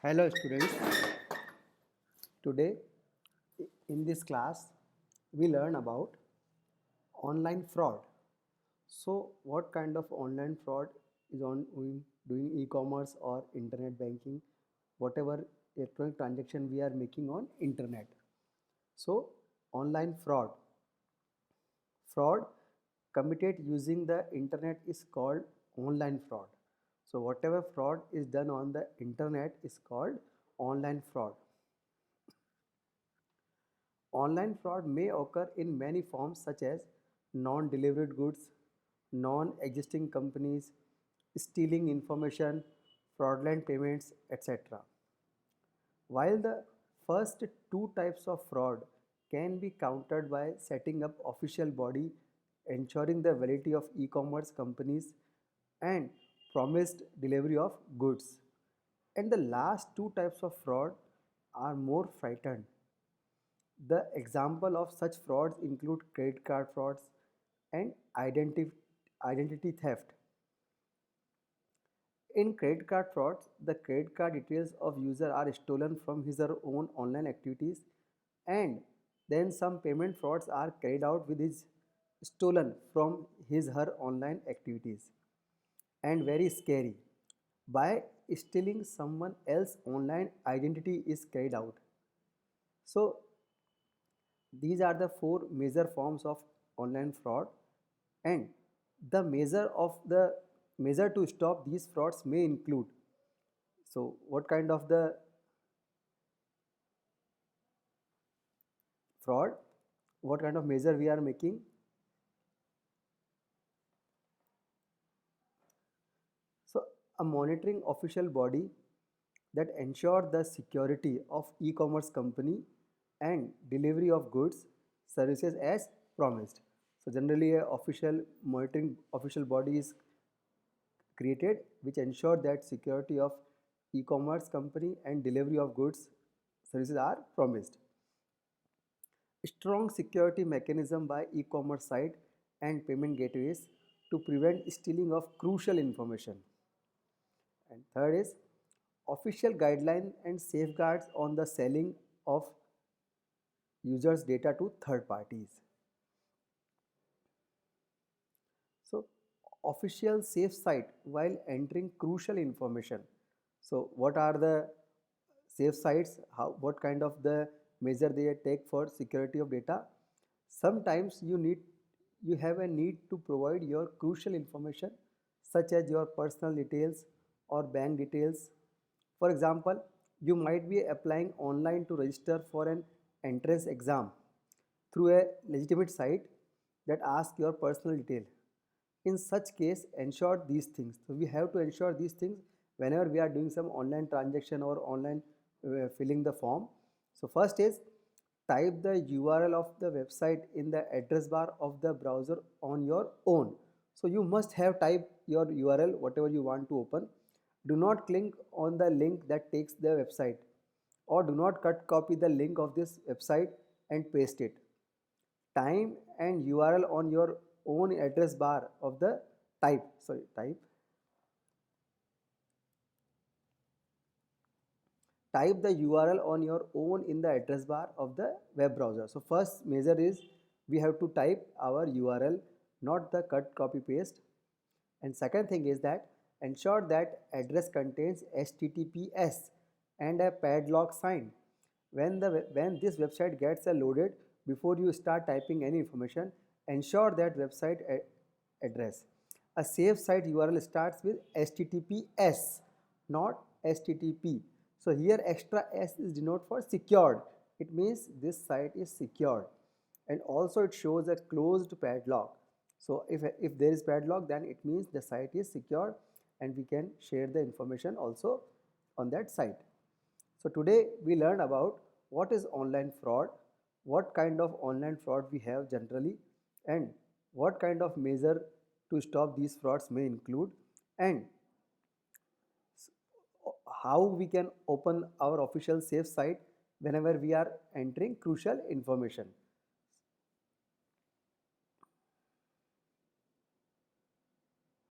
Hello students, today in this class we learn about online fraud. So what kind of online fraud is on doing e-commerce or internet banking, whatever electronic transaction we are making on internet. So online fraud committed using the internet is called online fraud. So whatever fraud is done on the internet is called online fraud. Online fraud may occur in many forms such as non-delivered goods, non-existing companies, stealing information, fraudulent payments, etc. While the first two types of fraud can be countered by setting up official body, ensuring the validity of e-commerce companies and promised delivery of goods. And the last two types of fraud are more frightened. The example of such frauds include credit card frauds and identity theft. In credit card frauds, the credit card details of user are stolen from his or own online activities, and then some payment frauds are carried out with his stolen from his her online activities. And very scary. By stealing someone else online identity is carried out. So these are the four major forms of online fraud, and the measure to stop these frauds may include. So what kind of the fraud, what kind of measure we are making? So a monitoring official body that ensure the security of e-commerce company and delivery of goods services as promised. So generally a official monitoring official body is created which ensure that security of e-commerce company and delivery of goods services are promised. Strong security mechanism by e-commerce site and payment gateways to prevent stealing of crucial information. And third is official guideline and safeguards on the selling of users data to third parties. So official safe site while entering crucial information. So what are the safe sites? What kind of the measure they take for security of data? Sometimes you have a need to provide your crucial information such as your personal details or bank details. For example, you might be applying online to register for an entrance exam through a legitimate site that asks your personal detail. In such case, ensure these things. So we have to ensure these things whenever we are doing some online transaction or online filling the form. So first is type the URL of the website in the address bar of the browser on your own. So you must have typed your URL whatever you want to open. Do not click on the link that takes the website, or do not cut copy the link of this website and paste it. Time and URL on your own address bar of the type the URL on your own in the address bar of the web browser. So first measure is we have to type our URL, not the cut copy paste. And second thing is that ensure that address contains HTTPS and a padlock sign. When this website gets loaded, before you start typing any information, ensure that website address. A safe site URL starts with HTTPS, not HTTP. So here extra S is denoted for secured. It means this site is secured. And also it shows a closed padlock. So if there is padlock, then it means the site is secure and we can share the information also on that site. So today we learned about what is online fraud, what kind of online fraud we have generally, and what kind of measure to stop these frauds may include, and how we can open our official safe site whenever we are entering crucial information.